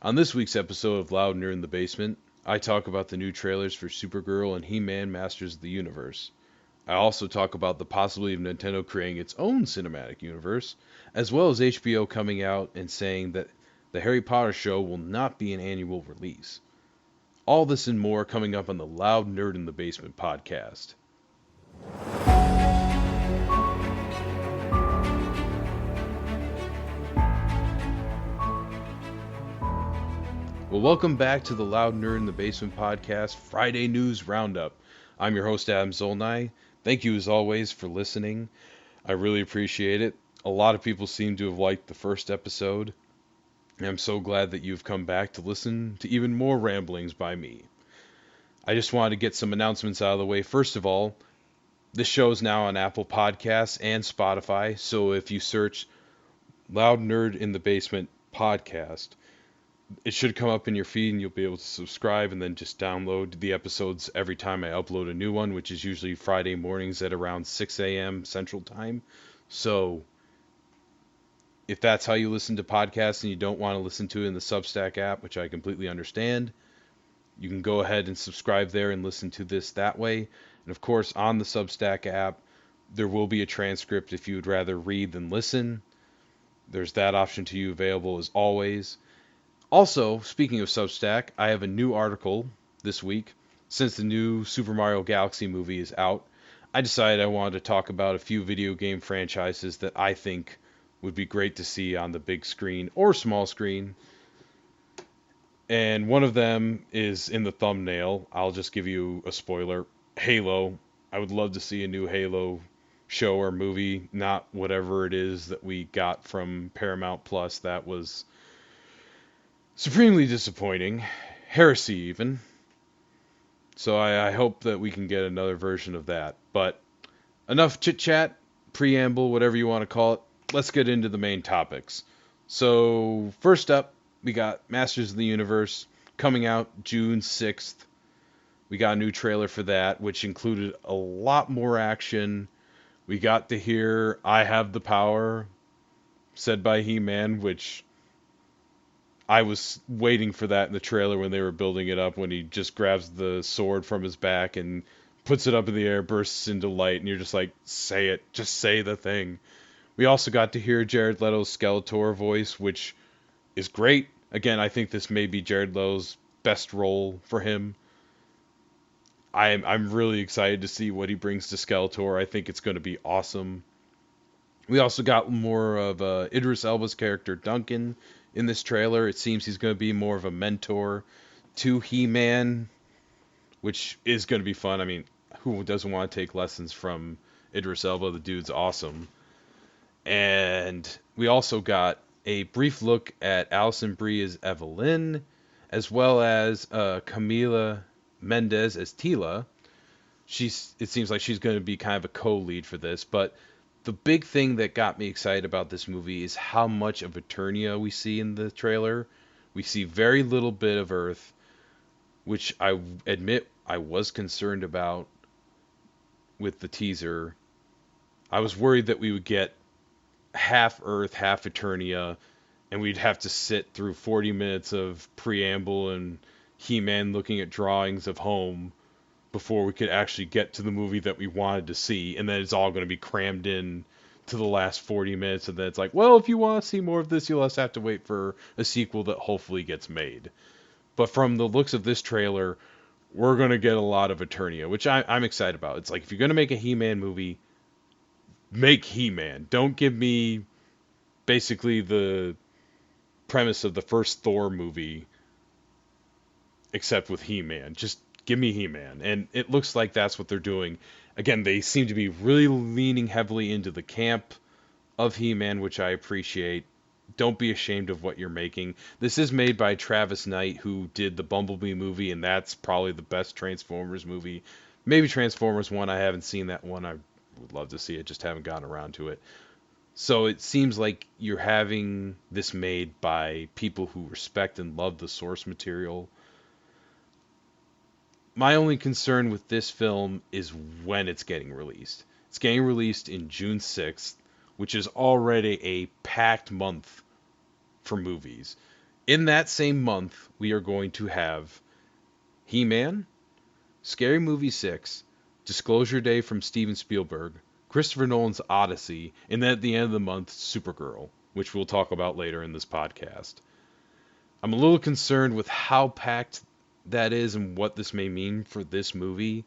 On this week's episode of Loud Nerd in the Basement, I talk about the new trailers for Supergirl and He-Man Masters of the Universe. I also talk about the possibility of Nintendo creating its own cinematic universe, as well as HBO coming out and saying that the Harry Potter show will not be an annual release. All this and more coming up on the Loud Nerd in the Basement podcast. Well, welcome back to the Loud Nerd in the Basement podcast, Friday News Roundup. I'm your host, Adam Zolnai. Thank you, as always, for listening. I really appreciate it. A lot of people seem to have liked the first episode, and I'm so glad that you've come back to listen to even more ramblings by me. I just wanted to get some announcements out of the way. First of all, this show is now on Apple Podcasts and Spotify, so if you search Loud Nerd in the Basement podcast, it should come up in your feed and you'll be able to subscribe and then just download the episodes every time I upload a new one, which is usually Friday mornings at around 6 a.m. Central Time. So if that's how you listen to podcasts and you don't want to listen to it in the Substack app, which I completely understand, you can go ahead and subscribe there and listen to this that way. And of course, on the Substack app, there will be a transcript if you would rather read than listen. There's that option to you available as always. Also, speaking of Substack, I have a new article this week. Since the new Super Mario Galaxy movie is out, I decided I wanted to talk about a few video game franchises that I think would be great to see on the big screen or small screen. And one of them is in the thumbnail. I'll just give you a spoiler. Halo. I would love to see a new Halo show or movie, not whatever it is that we got from Paramount Plus. That was supremely disappointing. Heresy, even. So I hope that we can get another version of that. But enough chit-chat, preamble, whatever you want to call it. Let's get into the main topics. So first up, we got Masters of the Universe coming out June 6th. We got a new trailer for that, which included a lot more action. We got to hear "I Have the Power" said by He-Man, which I was waiting for that in the trailer when they were building it up, when he just grabs the sword from his back and puts it up in the air, bursts into light, and you're just like, say it, just say the thing. We also got to hear Jared Leto's Skeletor voice, which is great. Again, I think this may be Jared Leto's best role for him. I'm really excited to see what he brings to Skeletor. I think it's going to be awesome. We also got more of Idris Elba's character Duncan in this trailer. It seems he's going to be more of a mentor to He-Man, which is going to be fun. I mean, who doesn't want to take lessons from Idris Elba? The dude's awesome. And we also got a brief look at Alison Brie as Evelyn, as well as Camila Mendez as Tila. It seems like she's going to be kind of a co-lead for this, but the big thing that got me excited about this movie is how much of Eternia we see in the trailer. We see very little bit of Earth, which I admit I was concerned about with the teaser. I was worried that we would get half Earth, half Eternia, and we'd have to sit through 40 minutes of preamble and He-Man looking at drawings of home before we could actually get to the movie that we wanted to see, and then it's all going to be crammed in to the last 40 minutes, and then it's like, well, if you want to see more of this, you'll just have to wait for a sequel that hopefully gets made. But from the looks of this trailer, we're going to get a lot of Eternia, which I'm excited about. It's like, if you're going to make a He-Man movie, make He-Man. Don't give me basically the premise of the first Thor movie, except with He-Man. Just give me He-Man. And it looks like that's what they're doing. Again, they seem to be really leaning heavily into the camp of He-Man, which I appreciate. Don't be ashamed of what you're making. This is made by Travis Knight, who did the Bumblebee movie, and that's probably the best Transformers movie. Maybe Transformers 1. I haven't seen that one. I would love to see it, just haven't gotten around to it. So it seems like you're having this made by people who respect and love the source material. My only concern with this film is when it's getting released. It's getting released in June 6th, which is already a packed month for movies. In that same month, we are going to have He-Man, Scary Movie 6, Disclosure Day from Steven Spielberg, Christopher Nolan's Odyssey, and then at the end of the month, Supergirl, which we'll talk about later in this podcast. I'm a little concerned with how packed that is and what this may mean for this movie.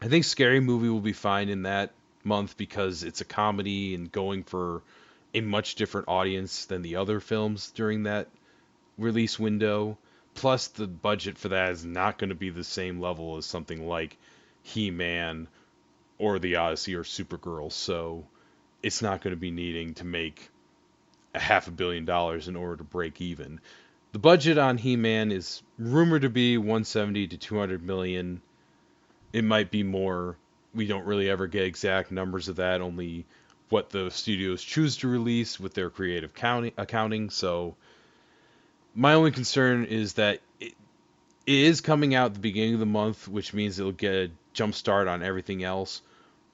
I think Scary Movie will be fine in that month because it's a comedy and going for a much different audience than the other films during that release window. Plus, the budget for that is not going to be the same level as something like He-Man or The Odyssey or Supergirl, so it's not going to be needing to make $500 million in order to break even. The budget on He-Man is rumored to be 170 to 200 million. It might be more. We don't really ever get exact numbers of that, only what the studios choose to release with their creative accounting. So my only concern is that it is coming out at the beginning of the month, which means it'll get a jump start on everything else.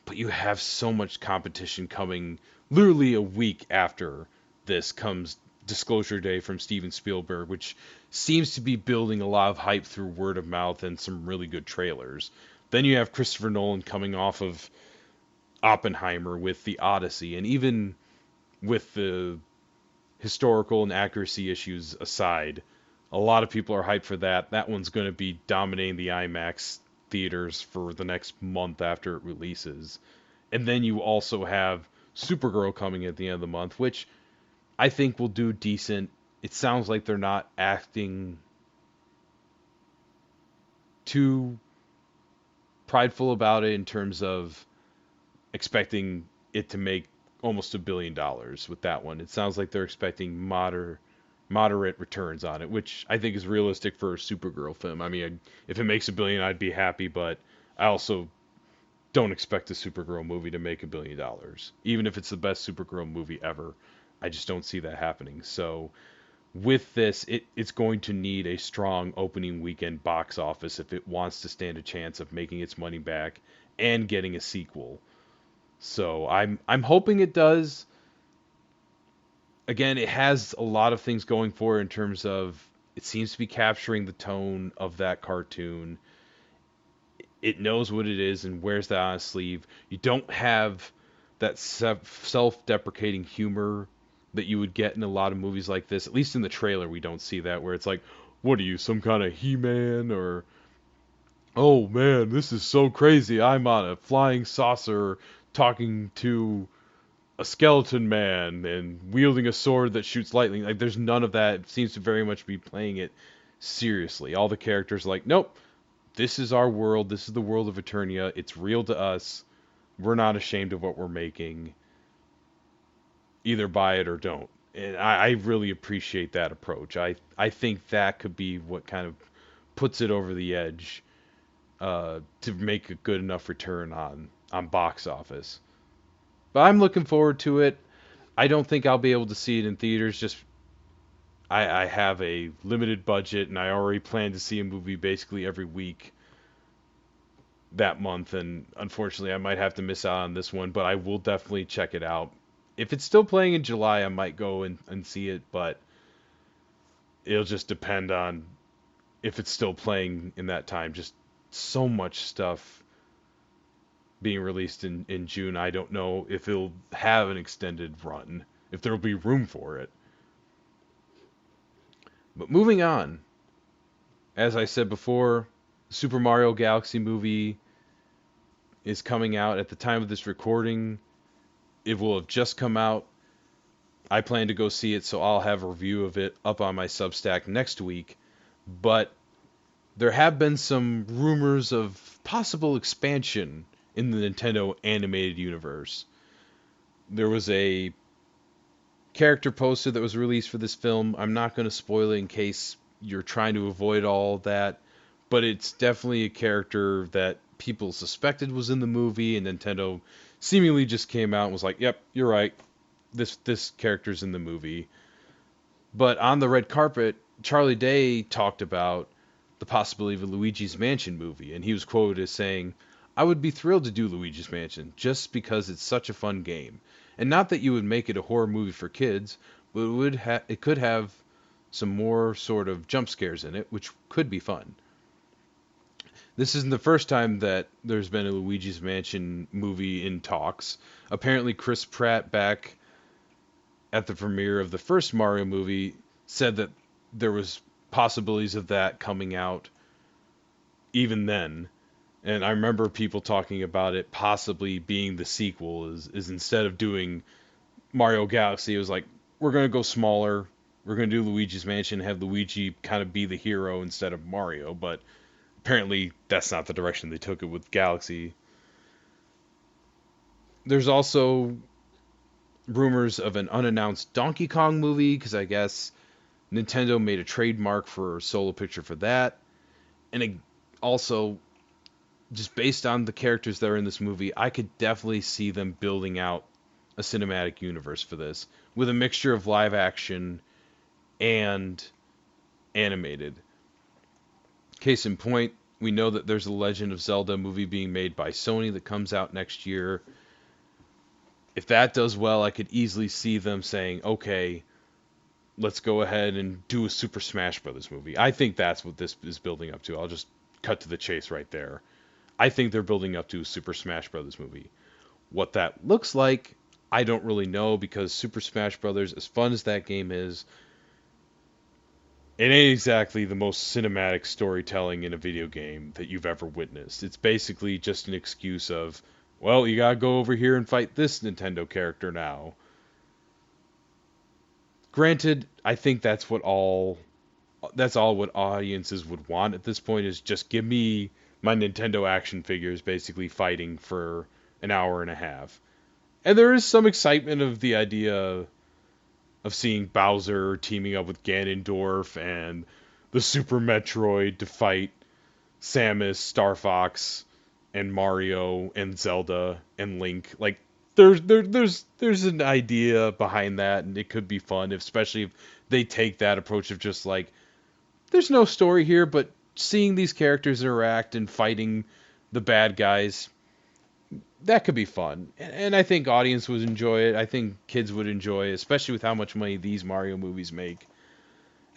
But you have so much competition coming. Literally a week after this comes Disclosure Day from Steven Spielberg, which seems to be building a lot of hype through word of mouth and some really good trailers. Then you have Christopher Nolan coming off of Oppenheimer with The Odyssey, and even with the historical and accuracy issues aside, a lot of people are hyped for that. That one's going to be dominating the IMAX theaters for the next month after it releases. And then you also have Supergirl coming at the end of the month, which I think will do decent. It sounds like they're not acting too prideful about it in terms of expecting it to make almost $1 billion with that one. It sounds like they're expecting moderate returns on it, which I think is realistic for a Supergirl film. I mean, if it makes $1 billion, I'd be happy, but I also don't expect a Supergirl movie to make $1 billion. Even if it's the best Supergirl movie ever, I just don't see that happening. So with this, it's going to need a strong opening weekend box office if it wants to stand a chance of making its money back and getting a sequel. So I'm hoping it does. Again, it has a lot of things going for it in terms of it seems to be capturing the tone of that cartoon. It knows what it is and wears that on its sleeve. You don't have that self-deprecating humor that you would get in a lot of movies like this. At least in the trailer, we don't see that, where it's like, what are you, some kind of He-Man? Or, oh man, this is so crazy. I'm on a flying saucer talking to a skeleton man and wielding a sword that shoots lightning. Like, there's none of that. It seems to very much be playing it seriously. All the characters are like, nope, this is our world. This is the world of Eternia. It's real to us. We're not ashamed of what we're making. Either buy it or don't. And I really appreciate that approach. I think that could be what kind of puts it over the edge to make a good enough return on box office. But I'm looking forward to it. I don't think I'll be able to see it in theaters. Just I have a limited budget, and I already plan to see a movie basically every week that month. And unfortunately, I might have to miss out on this one, but I will definitely check it out. If it's still playing in July, I might go and see it, but it'll just depend on if it's still playing in that time. Just so much stuff being released in June. I don't know if it'll have an extended run, if there'll be room for it. But moving on, as I said before, the Super Mario Galaxy movie is coming out at the time of this recording. It will have just come out. I plan to go see it, so I'll have a review of it up on my Substack next week. But there have been some rumors of possible expansion in the Nintendo animated universe. There was a character poster that was released for this film. I'm not going to spoil it in case you're trying to avoid all that, but it's definitely a character that people suspected was in the movie, and Nintendo seemingly just came out and was like, yep, you're right, this character's in the movie. But on the red carpet, Charlie Day talked about the possibility of a Luigi's Mansion movie, and he was quoted as saying, I would be thrilled to do Luigi's Mansion, just because it's such a fun game. And not that you would make it a horror movie for kids, but it could have some more sort of jump scares in it, which could be fun. This isn't the first time that there's been a Luigi's Mansion movie in talks. Apparently, Chris Pratt, back at the premiere of the first Mario movie, said that there was possibilities of that coming out even then. And I remember people talking about it possibly being the sequel, is instead of doing Mario Galaxy, it was like, we're going to go smaller. We're going to do Luigi's Mansion, have Luigi kind of be the hero instead of Mario. But apparently, that's not the direction they took it with Galaxy. There's also rumors of an unannounced Donkey Kong movie, because I guess Nintendo made a trademark for a solo picture for that. And also, just based on the characters that are in this movie, I could definitely see them building out a cinematic universe for this with a mixture of live action and animated. Case in point, we know that there's a Legend of Zelda movie being made by Sony that comes out next year. If that does well, I could easily see them saying, okay, let's go ahead and do a Super Smash Brothers movie. I think that's what this is building up to. I'll just cut to the chase right there. I think they're building up to a Super Smash Brothers movie. What that looks like, I don't really know, because Super Smash Brothers, as fun as that game is, it ain't exactly the most cinematic storytelling in a video game that you've ever witnessed. It's basically just an excuse of, well, you gotta go over here and fight this Nintendo character now. Granted, I think that's all what audiences would want at this point, is just give me my Nintendo action figures basically fighting for an hour and a half. And there is some excitement of the idea of seeing Bowser teaming up with Ganondorf and the Super Metroid to fight Samus, Star Fox, and Mario and Zelda and Link. Like, there's an idea behind that, and it could be fun, especially if they take that approach of just like, there's no story here, but seeing these characters interact and fighting the bad guys, that could be fun. And I think audience would enjoy it. I think kids would enjoy it, especially with how much money these Mario movies make.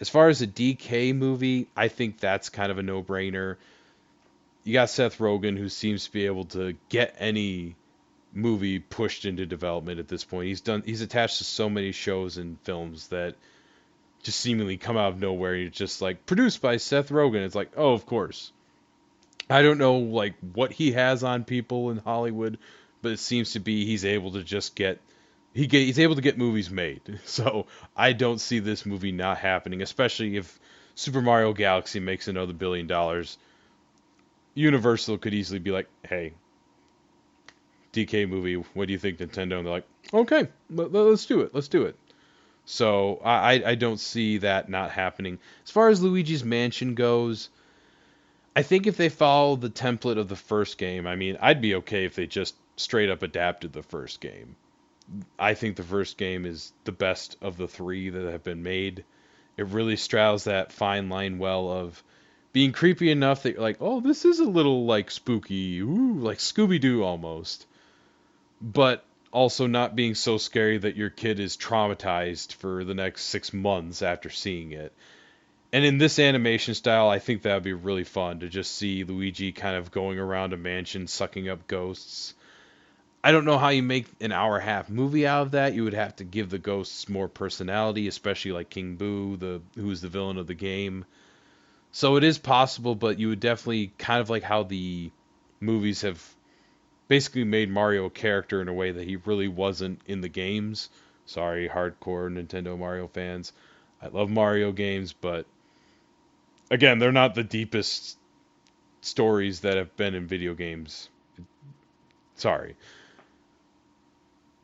As far as a DK movie, I think that's kind of a no-brainer. You got Seth Rogen, who seems to be able to get any movie pushed into development at this point. He's attached to so many shows and films that just seemingly come out of nowhere. You're just like, produced by Seth Rogen. It's like, oh, of course. I don't know like what he has on people in Hollywood, but it seems to be he's able to just he's able to get movies made. So I don't see this movie not happening, especially if Super Mario Galaxy makes another $1 billion. Universal could easily be like, hey, DK movie, what do you think, Nintendo? And they're like, okay, let's do it. Let's do it. So I don't see that not happening. As far as Luigi's Mansion goes, I think if they follow the template of the first game, I mean, I'd be okay if they just straight up adapted the first game. I think the first game is the best of the three that have been made. It really straddles that fine line well of being creepy enough that you're like, oh, this is a little like spooky, ooh, like Scooby-Doo almost. But also not being so scary that your kid is traumatized for the next 6 months after seeing it. And in this animation style, I think that would be really fun to just see Luigi kind of going around a mansion, sucking up ghosts. I don't know how you make an hour-and-a-half movie out of that. You would have to give the ghosts more personality, especially like King Boo, who's the villain of the game. So it is possible, but you would definitely, kind of like how the movies have basically made Mario a character in a way that he really wasn't in the games. Sorry, hardcore Nintendo Mario fans. I love Mario games, but again, they're not the deepest stories that have been in video games. Sorry.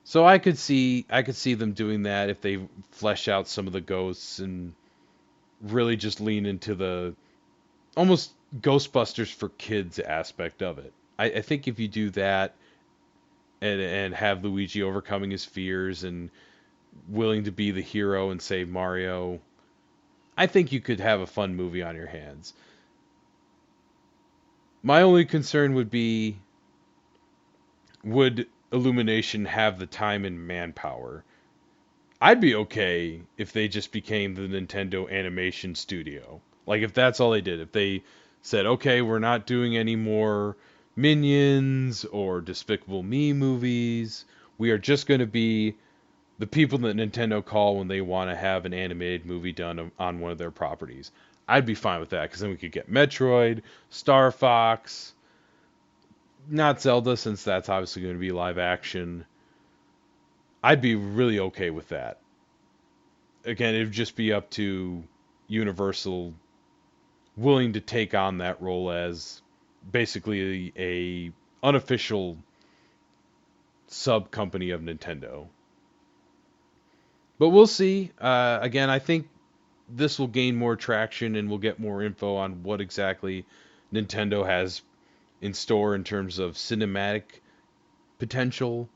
So I could see them doing that if they flesh out some of the ghosts and really just lean into the almost Ghostbusters for kids aspect of it. I think if you do that and have Luigi overcoming his fears and willing to be the hero and save Mario, I think you could have a fun movie on your hands. My only concern would be, would Illumination have the time and manpower? I'd be okay if they just became the Nintendo Animation Studio. Like if that's all they did. If they said, okay, we're not doing any more Minions or Despicable Me movies. We are just going to be the people that Nintendo call when they want to have an animated movie done on one of their properties. I'd be fine with that because then we could get Metroid, Star Fox, not Zelda since that's obviously going to be live action. I'd be really okay with that. Again, it'd just be up to Universal willing to take on that role as basically a unofficial sub company of Nintendo. But we'll see. Again, I think this will gain more traction and we'll get more info on what exactly Nintendo has in store in terms of cinematic potential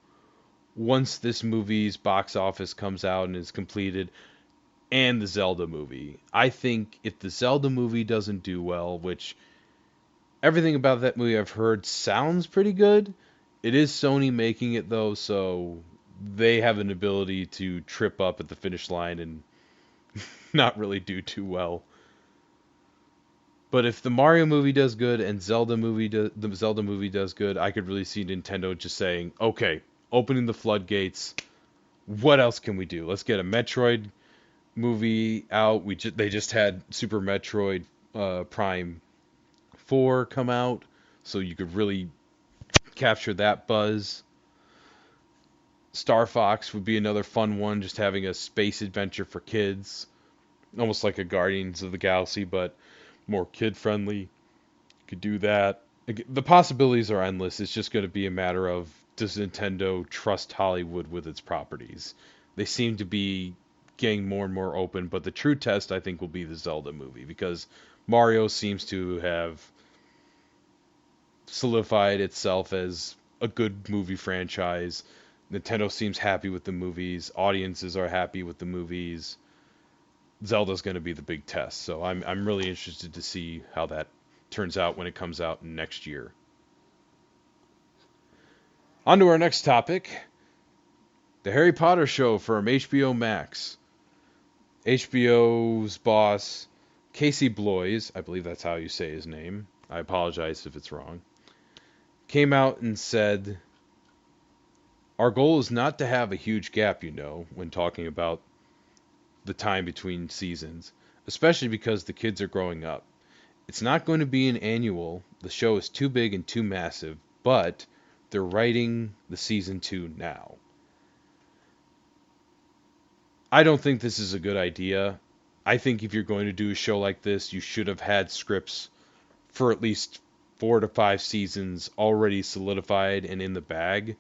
once this movie's box office comes out and is completed, and the Zelda movie. I think if the Zelda movie doesn't do well, which everything about that movie I've heard sounds pretty good, it is Sony making it though, so they have an ability to trip up at the finish line and not really do too well. But if the Mario movie does good and the Zelda movie does good, I could really see Nintendo just saying, "Okay, opening the floodgates. What else can we do? Let's get a Metroid movie out. They just had Super Metroid Prime 4 come out, so you could really capture that buzz. Star Fox would be another fun one, just having a space adventure for kids, almost like a Guardians of the Galaxy, but more kid friendly. Could do that. The possibilities are endless. It's just going to be a matter of, does Nintendo trust Hollywood with its properties? They seem to be getting more and more open, but the true test I think will be the Zelda movie because Mario seems to have solidified itself as a good movie franchise. Nintendo seems happy with the movies. Audiences are happy with the movies. Zelda's going to be the big test, so I'm really interested to see how that turns out when it comes out next year. On to our next topic, the Harry Potter show from HBO Max. HBO's boss, Casey Bloys, I believe that's how you say his name. I apologize if it's wrong. Came out and said, our goal is not to have a huge gap, when talking about the time between seasons, especially because the kids are growing up. It's not going to be an annual. The show is too big and too massive, but they're writing the season 2 now. I don't think this is a good idea. I think if you're going to do a show like this, you should have had scripts for at least 4 to 5 seasons already solidified and in the bag.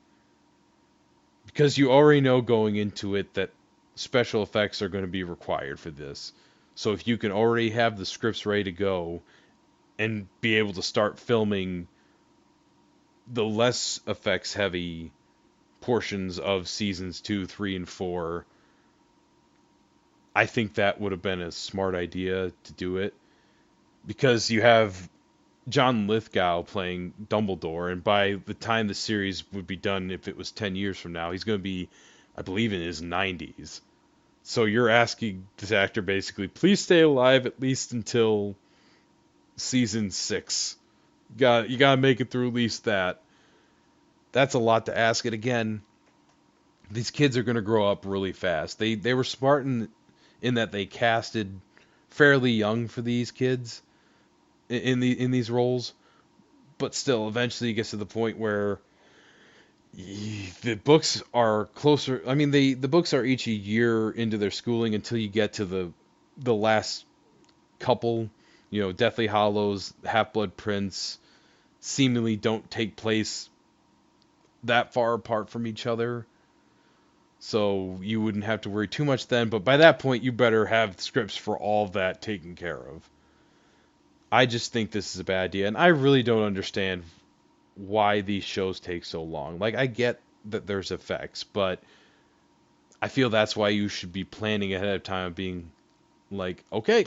Because you already know going into it that special effects are going to be required for this. So if you can already have the scripts ready to go and be able to start filming the less effects heavy portions of seasons 2, 3, and 4, I think that would have been a smart idea to do it. Because you have John Lithgow playing Dumbledore, and by the time the series would be done, if it was 10 years from now, he's going to be, I believe, in his 90s. So you're asking this actor basically, please stay alive at least until season 6. You gotta make it through at least that. That's a lot to ask. And again, these kids are going to grow up really fast. They were smart in that they casted fairly young for these kids in these roles, but still, eventually it gets to the point where the books are closer. I mean, the books are each a year into their schooling until you get to the last couple. Deathly Hallows, Half-Blood Prince, seemingly don't take place that far apart from each other. So you wouldn't have to worry too much then, but by that point you better have scripts for all of that taken care of. I just think this is a bad idea, and I really don't understand why these shows take so long. Like, I get that there's effects, but I feel that's why you should be planning ahead of time, being like, okay,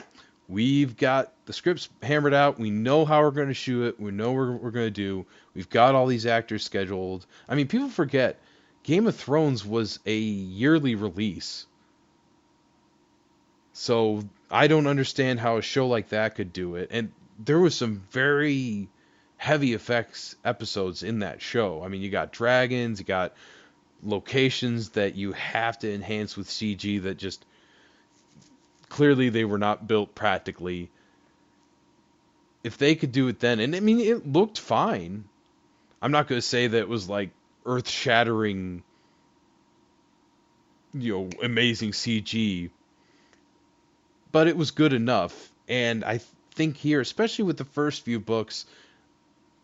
we've got the scripts hammered out, we know how we're going to shoot it, we know what we're going to do, we've got all these actors scheduled. I mean, people forget, Game of Thrones was a yearly release So I don't understand how a show like that could do it. And there was some very heavy effects episodes in that show. I mean, you got dragons, you got locations that you have to enhance with CG that just clearly they were not built practically. If they could do it then, and I mean, it looked fine. I'm not going to say that it was like earth-shattering, amazing CG, but it was good enough. And I think here, especially with the first few books,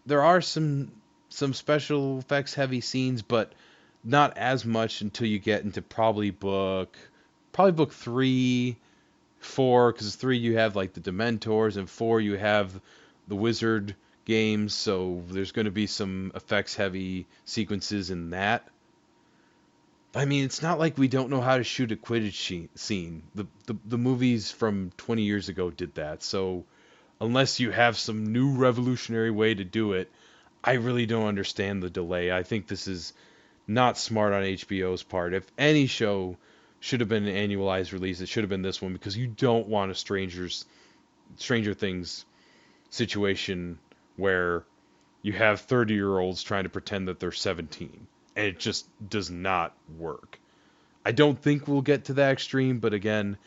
there are some special effects heavy scenes, but not as much until you get into probably book 3, 4, because 3 you have like the Dementors, and 4 you have the Wizard games, so there's going to be some effects heavy sequences in that. I mean, it's not like we don't know how to shoot a Quidditch scene. The movies from 20 years ago did that, so unless you have some new revolutionary way to do it, I really don't understand the delay. I think this is not smart on HBO's part. If any show should have been an annualized release, it should have been this one, because you don't want a Stranger Things situation where you have 30-year-olds trying to pretend that they're 17, and it just does not work. I don't think we'll get to that extreme, but again,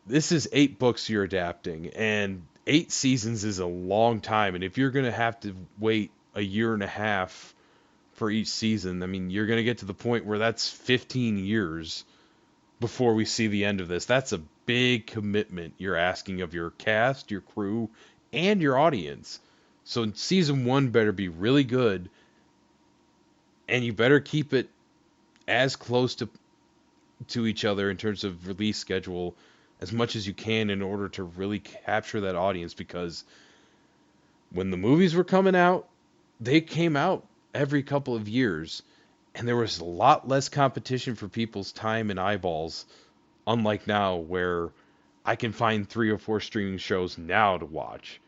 this is 8 books you're adapting, and 8 seasons is a long time. And if you're going to have to wait a year and a half for each season, I mean, you're going to get to the point where that's 15 years before we see the end of this. That's a big commitment you're asking of your cast, your crew, and your audience. So season 1 better be really good, and you better keep it as close to each other in terms of release schedule as much as you can in order to really capture that audience, because when the movies were coming out, they came out every couple of years, and there was a lot less competition for people's time and eyeballs, unlike now where I can find 3 or 4 streaming shows now to watch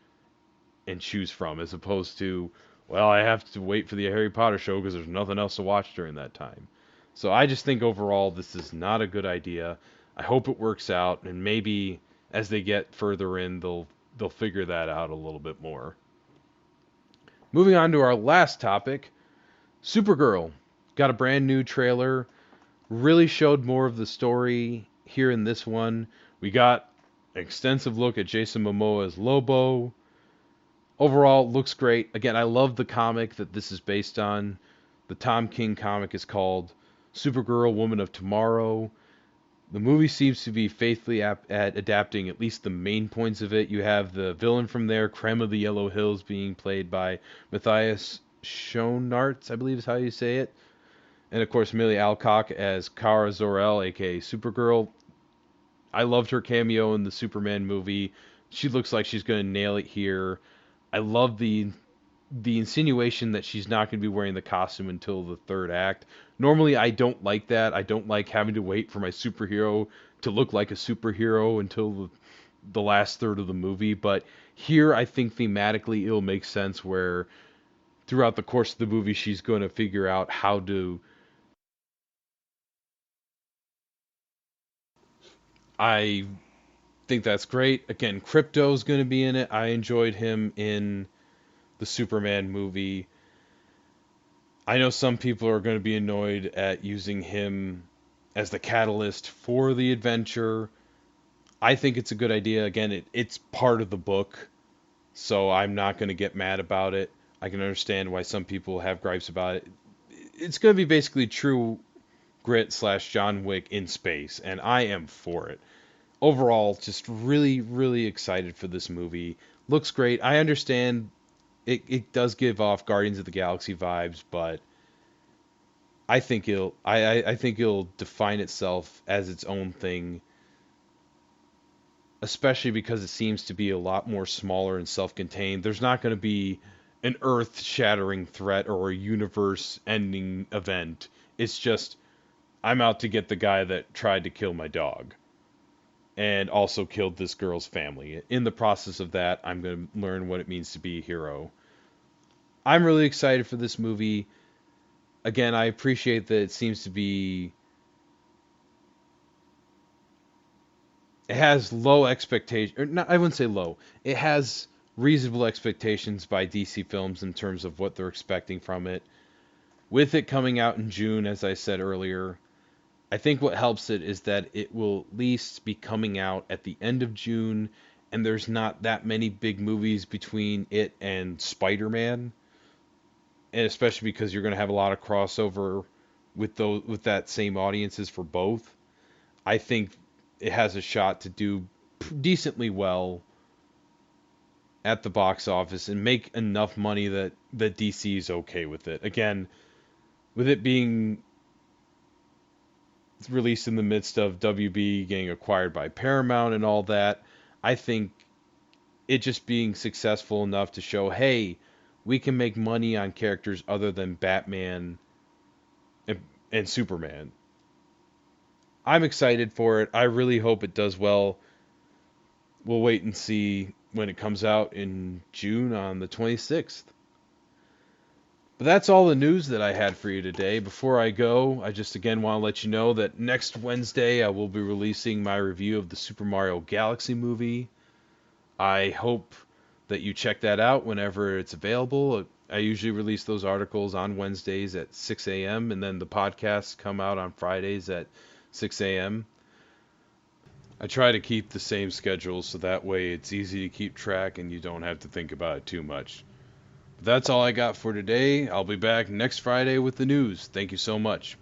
and choose from, as opposed to, well, I have to wait for the Harry Potter show because there's nothing else to watch during that time. So I just think overall this is not a good idea. I hope it works out, and maybe as they get further in, they'll figure that out a little bit more. Moving on to our last topic, Supergirl got a brand new trailer. Really showed more of the story here in this one. We got an extensive look at Jason Momoa as Lobo. Overall, looks great. Again, I love the comic that this is based on. The Tom King comic is called Supergirl, Woman of Tomorrow. The movie seems to be faithfully at adapting at least the main points of it. You have the villain from there, Creme of the Yellow Hills, being played by Matthias Schoenaerts, I believe is how you say it. And of course, Millie Alcock as Kara Zor-El, aka Supergirl. I loved her cameo in the Superman movie. She looks like she's going to nail it here. I love the insinuation that she's not going to be wearing the costume until the third act. Normally, I don't like that. I don't like having to wait for my superhero to look like a superhero until the last third of the movie. But here, I think thematically it'll make sense where throughout the course of the movie, she's going to figure out how to. I think that's great. Again, Crypto's going to be in it. I enjoyed him in the Superman movie. I know some people are going to be annoyed at using him as the catalyst for the adventure. I think it's a good idea. Again, it's part of the book, so I'm not going to get mad about it. I can understand why some people have gripes about it. It's going to be basically True Grit slash John Wick in space, and I am for it. Overall, just really, really excited for this movie. Looks great. I understand it does give off Guardians of the Galaxy vibes, but I think it'll define itself as its own thing, especially because it seems to be a lot more smaller and self-contained. There's not going to be an earth-shattering threat or a universe-ending event. It's just I'm out to get the guy that tried to kill my dog and also killed this girl's family. In the process of that, I'm going to learn what it means to be a hero. I'm really excited for this movie. Again, I appreciate that it seems to be it has low expectation, or not, I wouldn't say low. It has reasonable expectations by DC Films in terms of what they're expecting from it. With it coming out in June, as I said earlier, I think what helps it is that it will at least be coming out at the end of June, and there's not that many big movies between it and Spider-Man, and especially because you're going to have a lot of crossover with that same audiences for both. I think it has a shot to do decently well at the box office and make enough money that DC is okay with it. Again, with it being released in the midst of WB getting acquired by Paramount and all that, I think it just being successful enough to show, hey, we can make money on characters other than Batman and, and Superman. I'm excited for it. I really hope it does well. We'll wait and see when it comes out in June on the 26th. But that's all the news that I had for you today. Before I go, I just again want to let you know that next Wednesday I will be releasing my review of the Super Mario Galaxy movie. I hope that you check that out whenever it's available. I usually release those articles on Wednesdays at 6 a.m. and then the podcasts come out on Fridays at 6 a.m. I try to keep the same schedule so that way it's easy to keep track and you don't have to think about it too much. But that's all I got for today. I'll be back next Friday with the news. Thank you so much.